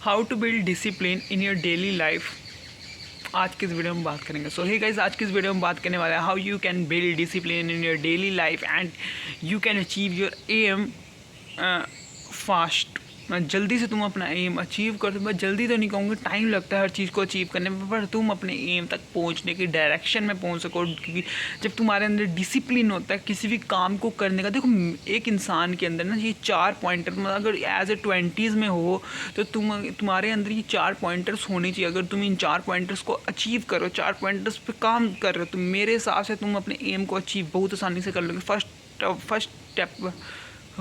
How to build discipline in your daily life. आज की इस वीडियो में बात करेंगे। सो हे गाइस, आज की इस वीडियो में बात करने वाला है how you can build discipline in your daily life and you can achieve your aim fast. जल्दी से तुम अपना एम अचीव कर दो। मैं जल्दी तो नहीं कहूँगी, टाइम लगता है हर चीज़ को अचीव करने में, पर तुम अपने एम तक पहुँचने की डायरेक्शन में पहुँच सको। क्योंकि जब तुम्हारे अंदर डिसिप्लिन होता है किसी भी काम को करने का, देखो एक इंसान के अंदर ना ये 4 पॉइंटर, मतलब अगर एज ए 20s में हो तो तुम्हारे अंदर ये 4 पॉइंटर्स होने चाहिए। अगर तुम इन 4 पॉइंटर्स को अचीव करो, 4 पॉइंटर्स पे काम कर रहे हो, तो मेरे हिसाब से तुम अपने एम को अचीव बहुत आसानी से कर लोगे।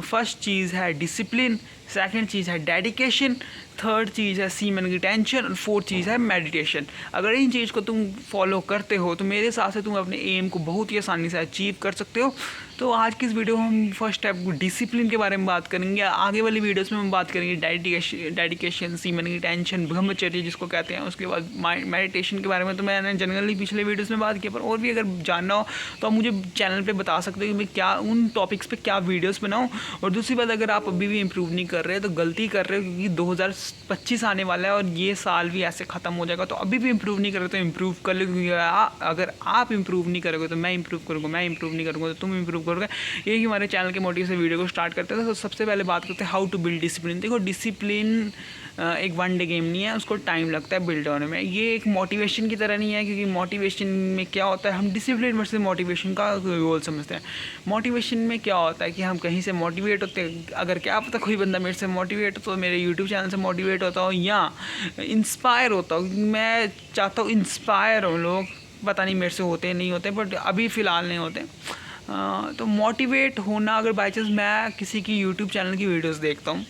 फर्स्ट चीज़ है डिसिप्लिन, सेकंड चीज़ है डेडिकेशन, थर्ड चीज़ है सीमन की टेंशन और फोर्थ चीज़ है मेडिटेशन। अगर इन चीज़ को तुम फॉलो करते हो तो मेरे हिसाब से तुम अपने एम को बहुत ही आसानी से अचीव कर सकते हो। तो आज की इस वीडियो में हम फर्स्ट स्टेप डिसिप्लिन के बारे में बात करेंगे। आगे वाली वीडियोस में हम बात करेंगे डेडिकेशन, सीमन की टेंशन, ब्रह्मचर्य जिसको कहते हैं। उसके बाद मेडिटेशन के बारे में तो मैंने जनरली पिछले वीडियोस में बात की, पर और भी अगर जानना हो तो आप मुझे चैनल पे बता सकते हो कि मैं क्या उन टॉपिक्स पे क्या वीडियोस बनाऊँ। और दूसरी बात, अगर आप अभी भी इम्प्रूव नहीं कर रहे तो गलती कर रहे हो, क्योंकि 2025 आने वाला है और ये साल भी ऐसे ख़त्म हो जाएगा। तो अभी भी इम्प्रूव नहीं कर रहे तो इम्प्रूव कर लो, क्योंकि अगर आप इम्प्रूव नहीं करोगे तो मैं इम्प्रूव करूँगा, मैं इम्प्रूव नहीं करूँगा तो तुम इम्प्रूव करोगे। यही हमारे चैनल के मोटिव से वीडियो को स्टार्ट करते हैं। तो सबसे पहले बात करते हैं हाउ टू बिल्ड डिसिप्लिन। देखो डिसिप्लिन एक वन डे गेम नहीं है, उसको टाइम लगता है बिल्ड होने में। ये एक मोटिवेशन की तरह नहीं है, क्योंकि मोटिवेशन में क्या होता है, हम डिसिप्लिन वर्सेस मोटिवेशन का रोल समझते हैं। मोटिवेशन में क्या होता है कि हम कहीं से मोटिवेट होते हैं, अगर क्या पता कोई बंदा मेरे से मोटिवेट हो तो मेरे यूट्यूब चैनल से मोटिवेट होता हो या इंस्पायर होता हो। मैं चाहता हूँ इंस्पायर हो लोग, पता नहीं मेरे से होते नहीं होते, बट अभी फ़िलहाल नहीं होते। तो मोटिवेट होना, अगर बाई चांस मैं किसी की यूट्यूब चैनल की वीडियोस देखता हूँ,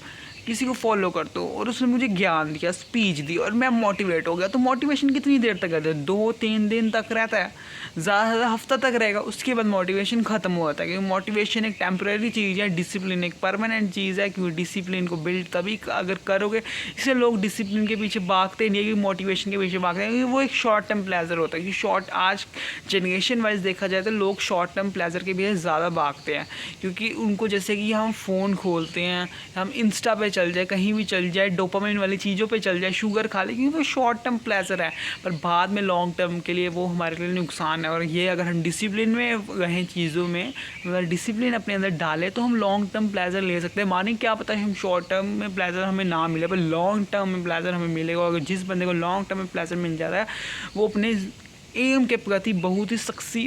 किसी को फॉलो करता हूँ और उसने मुझे ज्ञान दिया, स्पीच दी और मैं मोटिवेट हो गया, तो मोटिवेशन कितनी देर तक रहता है? 2-3 दिन तक रहता है, ज़्यादा से ज़्यादा हफ्ता तक रहेगा, उसके बाद मोटिवेशन ख़त्म हो जाता है। क्योंकि मोटिवेशन एक टेम्परेरी चीज़ है, डिसिप्लिन एक परमानेंट चीज़ है। क्योंकि डिसिप्लिन को बिल्ड तभी अगर करोगे, इसलिए लोग डिसिप्लिन के पीछे भागते नहीं है कि मोटिवेशन के पीछे भागते हैं, क्योंकि वो एक शॉर्ट टर्म प्लेजर होता है। क्योंकि शॉर्ट आज जनरेशन वाइज देखा जाए तो लोग शॉर्ट टर्म प्लेजर के पीछे ज़्यादा भागते हैं, क्योंकि उनको जैसे कि हम फ़ोन खोलते हैं, हम इंस्टा पे चल जाए, कहीं भी चल जाए, डोपामाइन वाली चीज़ों पे चल जाए, शुगर खा ले, क्योंकि वो शॉर्ट टर्म प्लेजर है, पर बाद में लॉन्ग टर्म के लिए वो हमारे लिए नुकसान है। और ये अगर हम डिसिप्लिन में रहें चीज़ों में, मतलब डिसिप्लिन अपने अंदर डालें, तो हम लॉन्ग टर्म प्लेजर ले सकते हैं। माने क्या पता है हम शॉर्ट टर्म में प्लेजर हमें ना मिले, पर लॉन्ग टर्म में प्लेजर हमें मिलेगा। अगर जिस बंदे को लॉन्ग टर्म में प्लेजर मिल जाता है, वो अपने एम के प्रति बहुत ही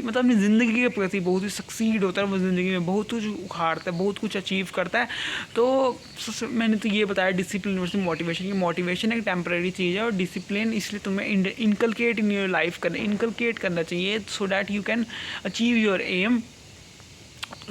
मतलब अपनी ज़िंदगी के प्रति बहुत ही सक्सीड होता है, वो ज़िंदगी में बहुत कुछ उखाड़ता है, बहुत कुछ अचीव करता है। तो मैंने तो ये बताया डिसिप्लिन वर्सेस मोटिवेशन की मोटिवेशन एक टेम्परेरी चीज़ है और डिसिप्लिन इसलिए तुम्हें inculcate in your life inculcate करना चाहिए, so that you can achieve your aim.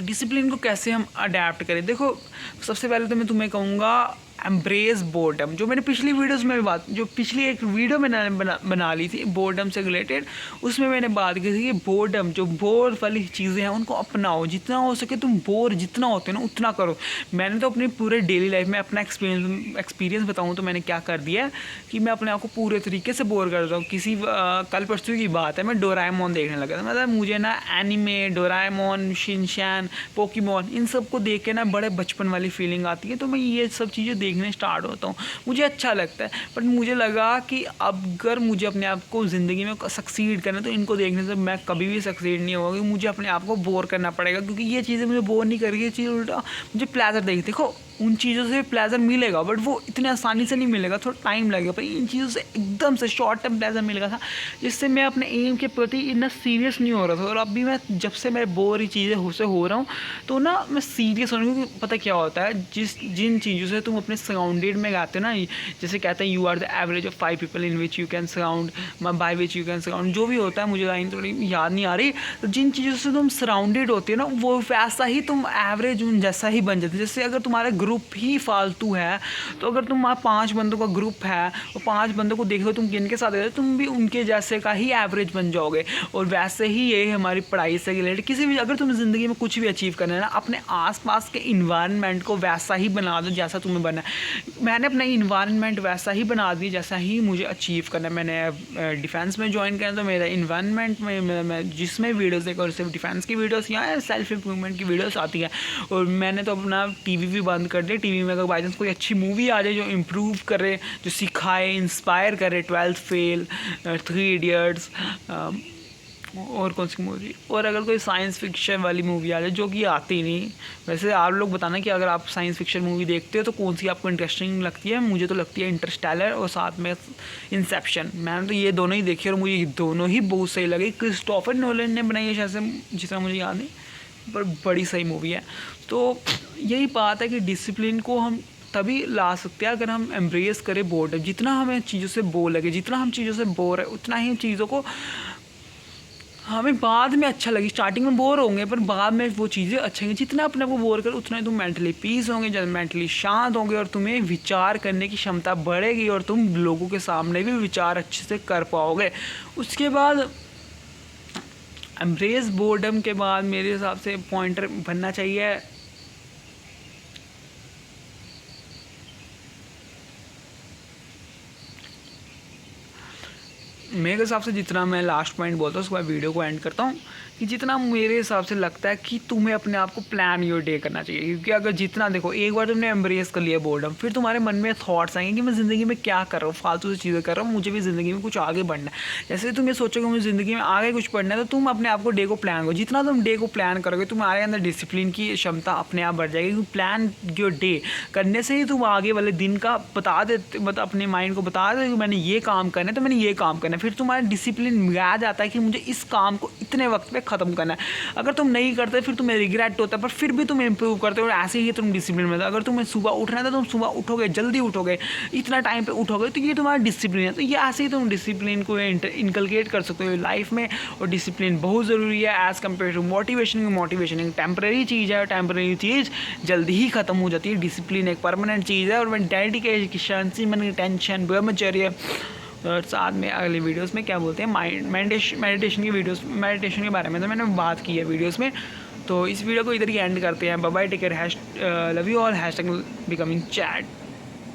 Discipline को कैसे हम अडेप्ट करें? देखो सबसे पहले तो मैं तुम्हें कहूँगा एम्ब्रेस बोर्डम, जो मैंने पिछली वीडियोस में भी जो पिछली एक वीडियो मैंने बना ली थी बोर्डम से रिलेटेड, उसमें मैंने बात की थी कि बोर्डम, जो बोर वाली चीज़ें हैं उनको अपनाओ, जितना हो सके तुम बोर जितना होते हो ना उतना करो। मैंने तो अपनी पूरे डेली लाइफ में अपना एक्सपीरियंस बताऊँ तो मैंने क्या कर दिया है कि मैं अपने आप को पूरे तरीके से बोर करता हूँ। किसी कल परसों की बात है, मैं डोराएमोन देखने लगा था। मतलब मुझे ना एनिमे, डोराएमोन, शिनचैन, पोकेमोन, इन सब को देख के ना बड़े बचपन वाली फीलिंग आती है, तो मैं ये सब चीज़ें देखने स्टार्ट होता हूँ, मुझे अच्छा लगता है। बट मुझे लगा कि अगर मुझे अपने आप को ज़िंदगी में सक्सीड करना है तो इनको देखने से मैं कभी भी सक्सीड नहीं होगा, मुझे अपने आप को बोर करना पड़ेगा, क्योंकि ये चीज़ें मुझे बोर नहीं करेगी। ये चीज़ उल्टा मुझे प्लेजर देगी। देखो उन चीज़ों से प्लेजर मिलेगा, बट वो इतने आसानी से नहीं मिलेगा, थोड़ा टाइम लगेगा, पर इन चीज़ों से एकदम से शॉर्ट टर्म प्लेजर मिलेगा था, जिससे मैं अपने एम के प्रति इतना सीरियस नहीं हो रहा था। और अभी मैं जब से मैं बोर ही चीज़ें हो रहा हूँ तो ना मैं सीरियस हो रहा हूँ, क्योंकि पता क्या होता है, जिन चीज़ों से तुम अपने सराउंडेड में गाते हो ना, जैसे कहते हैं you are the average of 5 people in which you can surround, by which you can surround, जो भी होता है, मुझे लाइन थोड़ी याद नहीं आ रही। तो जिन चीज़ों से तुम सराउंडेड होते हो ना, वो वैसा ही तुम एवरेज उन जैसा ही बन जाते हो। जैसे अगर तुम्हारा ग्रुप ही फालतू है, तो अगर तुम 5 बंदों का ग्रुप है, वो 5 बंदों को देखो तुम किनके साथ हो, तुम भी उनके जैसे का ही एवरेज बन जाओगे। और वैसे ही ये हमारी पढ़ाई से रिलेटेड किसी भी, अगर तुम्हें ज़िंदगी में कुछ भी अचीव करना है ना, अपने आसपास के इन्वायरमेंट को वैसा ही बना दो जैसा तुम्हें बनना है। मैंने अपना इन्वायरमेंट वैसा ही बना दी जैसा ही मुझे अचीव करना है। मैंने डिफेंस में ज्वाइन किया तो मेरा इन्वायरमेंट में मैं जिसमें वीडियोस देखा, और सिर्फ डिफेंस की वीडियोस या सेल्फ इम्प्रूवमेंट की वीडियोस आती है। और मैंने तो अपना टीवी भी बंद कर दे। टीवी में अगर बाई चांस कोई अच्छी मूवी आ जाए जो इम्प्रूव करे, जो सिखाए, इंस्पायर करे, 12th फेल, 3 इडियट्स, और कौन सी मूवी, और अगर कोई साइंस फिक्शन वाली मूवी आ जाए जो कि आती नहीं। वैसे आप लोग बताना कि अगर आप साइंस फिक्शन मूवी देखते हो तो कौन सी आपको इंटरेस्टिंग लगती है। मुझे तो लगती है इंटरस्टेलर और साथ में इंसेप्शन। मैंने तो ये दोनों ही देखी और मुझे ये दोनों ही बहुत सही लगी। क्रिस्टोफर नोलन ने बनाई है शायद से, जितना मुझे याद नहीं, पर बड़ी सही मूवी है। तो यही बात है कि डिसिप्लिन को हम तभी ला सकते हैं अगर हम एम्ब्रेस करें बोर्डम। जितना हमें चीज़ों से बोर लगे, जितना हम चीज़ों से बोर है, उतना ही चीज़ों को हमें बाद में अच्छा लगे। स्टार्टिंग में बोर होंगे पर बाद में वो चीज़ें अच्छी होंगी। जितना अपने आप को बोर कर उतना ही तुम मेंटली पीस होंगे, जब मेंटली शांत होंगे और तुम्हें विचार करने की क्षमता बढ़ेगी और तुम लोगों के सामने भी विचार अच्छे से कर पाओगे। उसके बाद एम्ब्रेस बोर्डम के बाद मेरे हिसाब से पॉइंटर बनना चाहिए मेरे हिसाब से, जितना मैं लास्ट पॉइंट बोलता हूँ उसके बाद वीडियो को एंड करता हूँ, कि जितना मेरे हिसाब से लगता है कि तुम्हें अपने आप को प्लान योर डे करना चाहिए। क्योंकि अगर जितना देखो एक बार तुमने एम्ब्रेस कर लिया बोर्डम, फिर तुम्हारे मन में थॉट्स आएंगे कि मैं ज़िंदगी में क्या कर रहा हूँ, फालतू से चीज़ें कर रहा हूँ, मुझे भी ज़िंदगी में कुछ आगे बढ़ना है। जैसे तुम ये सोचोगे मुझे ज़िंदगी में आगे कुछ पढ़ना है, तो तुम अपने आप को डे को प्लान करो। जितना तुम डे को प्लान करोगे तुम्हारे अंदर डिसिप्लिन की क्षमता अपने आप बढ़ जाएगी। क्योंकि प्लान योर डे करने से ही तुम आगे वाले दिन का बता देते, मतलब अपने माइंड को बता दे कि मैंने ये काम करना है तो मैंने ये काम करना है। फिर तुम्हारा डिसिप्लिन आ जाता है कि मुझे इस काम को इतने वक्त पे ख़त्म करना है। अगर तुम नहीं करते फिर तुम्हें रिग्रेट होता है, पर फिर भी तुम इंप्रूव करते हो और ऐसे ही तुम डिसिप्लिन में। अगर तुम्हें सुबह उठना है तो तुम सुबह उठोगे, जल्दी उठोगे, इतना टाइम पे उठोगे, तो ये तुम्हारा डिसिप्लिन है। तो ये ऐसे ही तुम डिसिप्लिन को इनकलकेट कर सकते हो लाइफ में। और डिसिप्लिन बहुत ज़रूरी है as compare to motivation. Motivation एक टेम्प्रेरी चीज़ है और टेम्प्रेरी चीज़ जल्दी ही ख़त्म हो जाती है। डिसिप्लिन एक परमानेंट चीज़ है। और मैं डेडिकेशन, टेंशन, ब्रह्मचर्य, और साथ में अगली वीडियोस में क्या बोलते हैं मेडिटेशन की वीडियोस, मेडिटेशन के बारे में तो मैंने बात की है वीडियोस में। तो इस वीडियो को इधर ही एंड करते हैं। Bye bye, take care, love you all, #becoming chat.